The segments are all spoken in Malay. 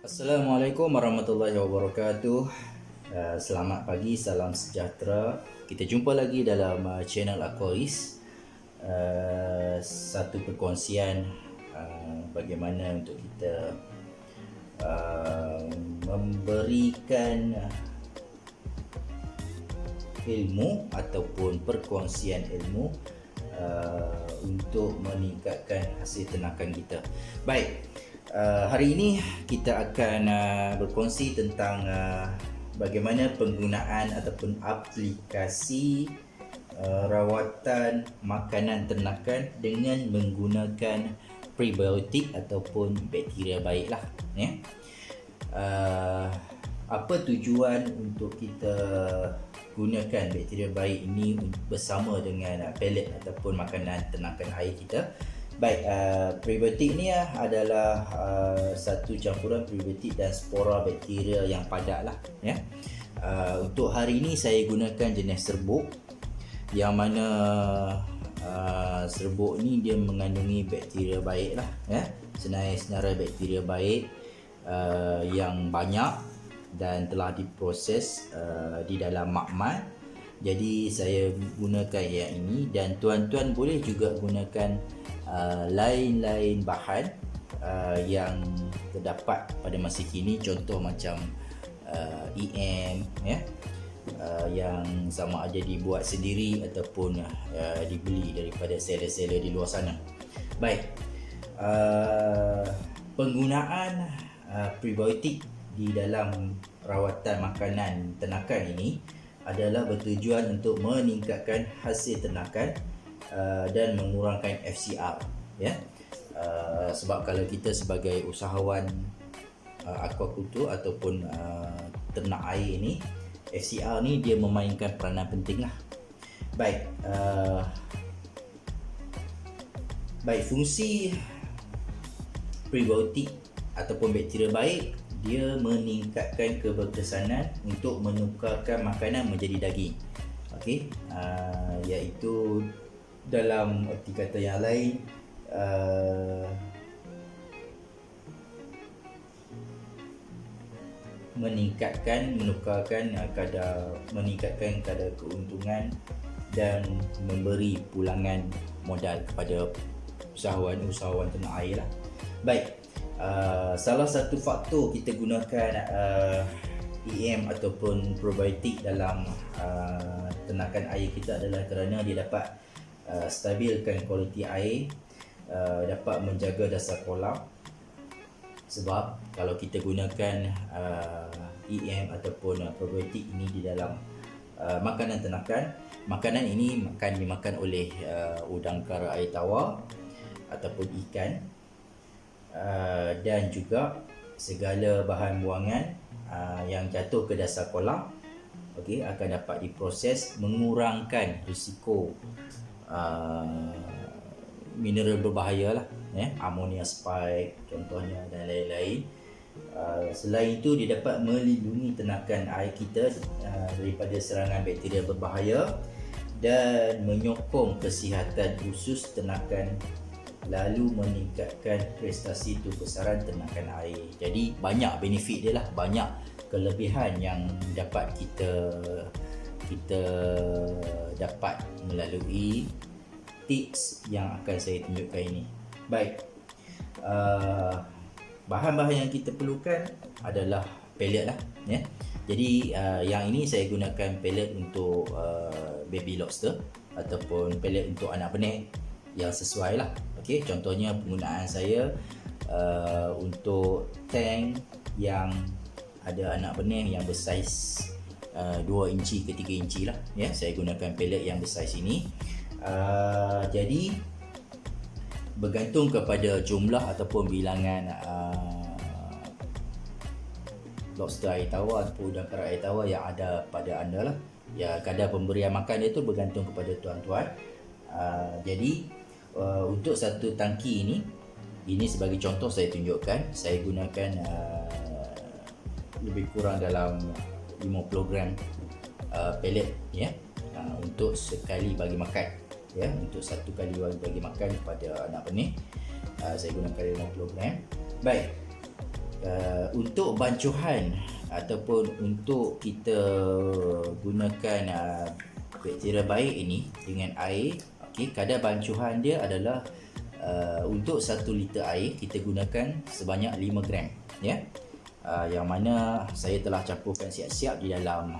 Assalamualaikum warahmatullahi wabarakatuh. Selamat pagi, salam sejahtera. Kita jumpa lagi dalam channel Aquaris. Satu perkongsian bagaimana untuk kita memberikan ilmu ataupun perkongsian ilmu untuk meningkatkan hasil ternakan kita. Baik. Hari ini kita akan berkongsi tentang bagaimana penggunaan ataupun aplikasi rawatan makanan ternakan dengan menggunakan prebiotik ataupun bakteria baik lah, ya. Apa tujuan untuk kita gunakan bakteria baik ini bersama dengan pellet ataupun makanan ternakan air kita? Baik, prebiotik ni adalah satu campuran prebiotik dan spora bakteria yang padat lah, ya. Untuk hari ini saya gunakan jenis serbuk, yang mana serbuk ni dia mengandungi bakteria baik lah, ya. Senarai-senarai bakteria baik yang banyak dan telah diproses di dalam makmal. Jadi saya gunakan yang ini, dan tuan-tuan boleh juga gunakan lain-lain bahan yang terdapat pada masa kini, contoh macam EM, ya, yang sama ada dibuat sendiri ataupun dibeli daripada seller-seller di luar sana. Baik, penggunaan prebiotik di dalam rawatan makanan ternakan ini adalah bertujuan untuk meningkatkan hasil ternakan dan mengurangkan FCR, ya. Sebab kalau kita sebagai usahawan aquaculture ataupun ternak air ini, FCR ni dia memainkan peranan penting lah. Baik, fungsi prebiotik ataupun bakteria baik, dia meningkatkan keberkesanan untuk menukarkan makanan menjadi daging. Okey, iaitu dalam erti kata yang lain, meningkatkan kadar keuntungan dan memberi pulangan modal kepada usahawan ternak air lah. Baik, salah satu faktor kita gunakan EM ataupun probiotik dalam ternakan air kita adalah kerana dia dapat stabilkan kualiti air, dapat menjaga dasar kolam. Sebab kalau kita gunakan EM ataupun probiotik ini di dalam makanan ternakan, makanan ini dimakan oleh udang kara air tawar ataupun ikan, dan juga segala bahan buangan yang jatuh ke dasar kolam, okey, akan dapat diproses, mengurangkan risiko mineral berbahaya lah, ya, ammonia spike contohnya dan lain-lain. Selain itu, dia dapat melindungi ternakan air kita daripada serangan bakteria berbahaya dan menyokong kesihatan usus ternakan, lalu meningkatkan prestasi kebesaran ternakan air. Jadi banyak benefit dia lah, banyak kelebihan yang dapat kita dapat melalui tips yang akan saya tunjukkan ini. Baik, bahan-bahan yang kita perlukan adalah pellet lah, ya. Jadi yang ini saya gunakan pellet untuk baby lobster ataupun pellet untuk anak benih yang sesuai lah. Okey, contohnya penggunaan saya untuk tank yang ada anak benih yang bersaiz 2 inci ke 3 inci lah, ya. Saya gunakan pellet yang bersaiz ini. Jadi bergantung kepada jumlah ataupun bilangan lobster air tawar ataupun udang kara air tawar yang ada pada anda lah. Ya, kadar pemberian makan itu bergantung kepada tuan-tuan. Jadi untuk satu tangki ini sebagai contoh saya tunjukkan, saya gunakan lebih kurang dalam 50 gram pellet, ya, untuk sekali bagi makan, ya, untuk satu kali bagi makan kepada anak benih. Saya gunakan 50 gram. Baik, untuk bancuhan ataupun untuk kita gunakan bakteria baik ini dengan air, okey, kadar bancuhan dia adalah untuk 1 liter air kita gunakan sebanyak 5 gram, ya. Yang mana saya telah campurkan siap-siap di dalam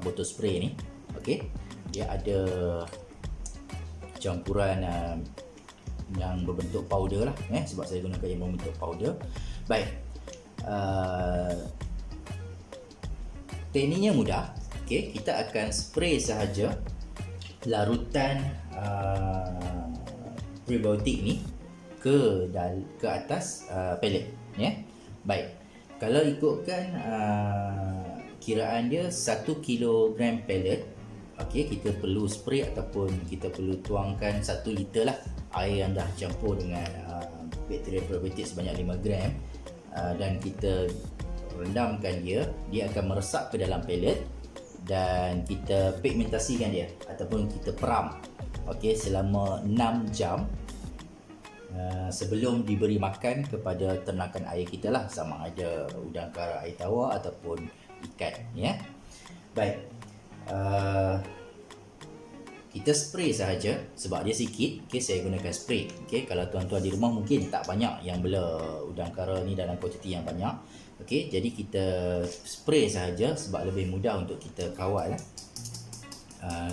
botol spray ni. Okey, dia ada campuran yang berbentuk powder lah, sebab saya gunakan yang berbentuk powder. Baik, tekniknya mudah. Okey, kita akan spray sahaja larutan prebiotik ni ke atas pellet, ya. Baik, kalau ikutkan kiraan dia 1 kilogram pellet, okey, kita perlu spray ataupun kita perlu tuangkan 1 liter lah air yang dah campur dengan bakteria probiotik sebanyak 5 gram, dan kita rendamkan dia akan meresap ke dalam pellet dan kita pigmentasikan dia ataupun kita peram, okey, selama 6 jam sebelum diberi makan kepada ternakan air kita lah, sama ada udang kara air tawar ataupun ikan, ya. Baik, kita spray sahaja sebab dia sikit. Okey, saya gunakan spray. Okey, kalau tuan-tuan di rumah mungkin tak banyak yang bela udang kara ni dalam kuantiti yang banyak. Okey, jadi kita spray sahaja sebab lebih mudah untuk kita kawal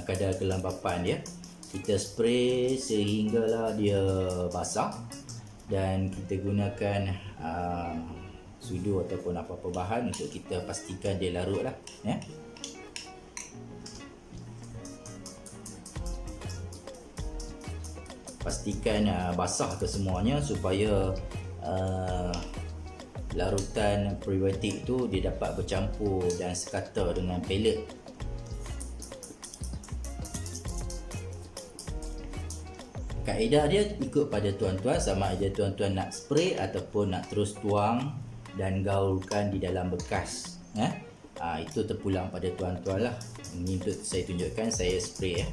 kadar kelembapan dia. Kita spray sehinggalah dia basah dan kita gunakan sudu ataupun apa-apa bahan untuk kita pastikan dia larut lah, ya. Pastikan basah kesemuanya supaya larutan prebiotik tu dia dapat bercampur dan sekata dengan pellet. Kaedah dia ikut pada tuan-tuan, sama ada tuan-tuan nak spray ataupun nak terus tuang dan gaulkan di dalam bekas, ya. Itu terpulang pada tuan-tuan lah. Ini untuk saya tunjukkan, saya spray, ya.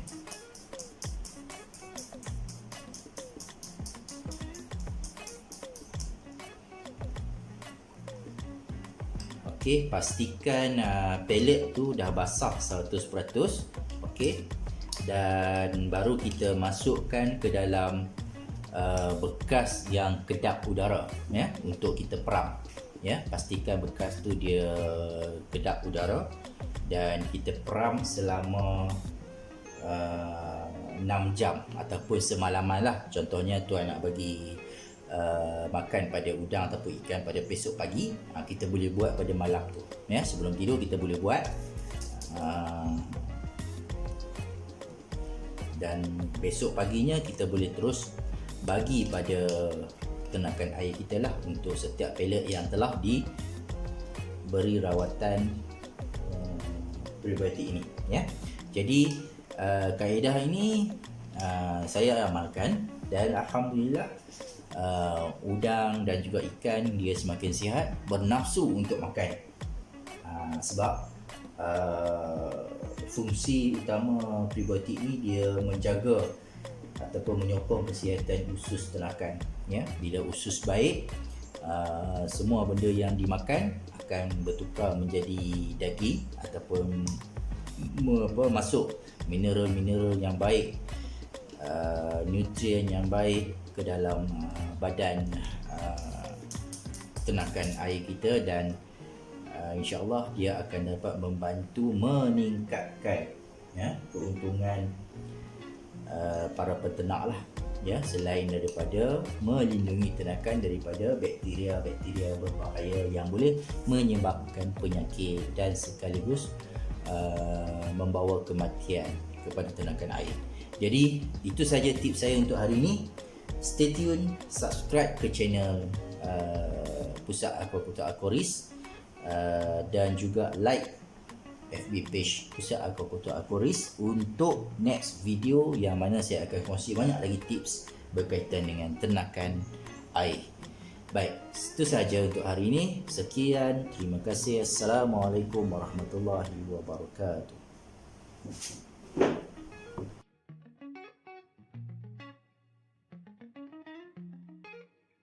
Okey, pastikan pellet tu dah basah 100%. Okey, dan baru kita masukkan ke dalam bekas yang kedap udara, ya, untuk kita peram, ya. Pastikan bekas tu dia kedap udara dan kita peram selama 6 jam ataupun semalaman lah. Contohnya tuan nak bagi makan pada udang ataupun ikan pada besok pagi, kita boleh buat pada malam tu, ya. Sebelum tidur kita boleh buat, dan besok paginya kita boleh terus bagi pada ternakan air kita lah untuk setiap pellet yang telah diberi rawatan prebiotik ini, ya. Jadi kaedah ini saya amalkan dan alhamdulillah udang dan juga ikan dia semakin sihat, bernafsu untuk makan, sebab fungsi utama prebiotik ni dia menjaga ataupun menyokong kesihatan usus ternakan, ya. Bila usus baik, semua benda yang dimakan akan bertukar menjadi daging ataupun masuk mineral-mineral yang baik, nutrien yang baik ke dalam badan ternakan air kita, dan insya-Allah dia akan dapat membantu meningkatkan, ya, keuntungan para peternak lah, ya, selain daripada melindungi ternakan daripada bakteria-bakteria berbahaya yang boleh menyebabkan penyakit dan sekaligus membawa kematian kepada ternakan air. Jadi itu saja tips saya untuk hari ini. Stay tune, subscribe ke channel Pusat Aquaculture Aquaris, dan juga like FB page Pusat Aquaculture Aquaris untuk next video yang mana saya akan kongsi banyak lagi tips berkaitan dengan ternakan air. Baik, itu sahaja untuk hari ini. Sekian, terima kasih. Assalamualaikum warahmatullahi wabarakatuh.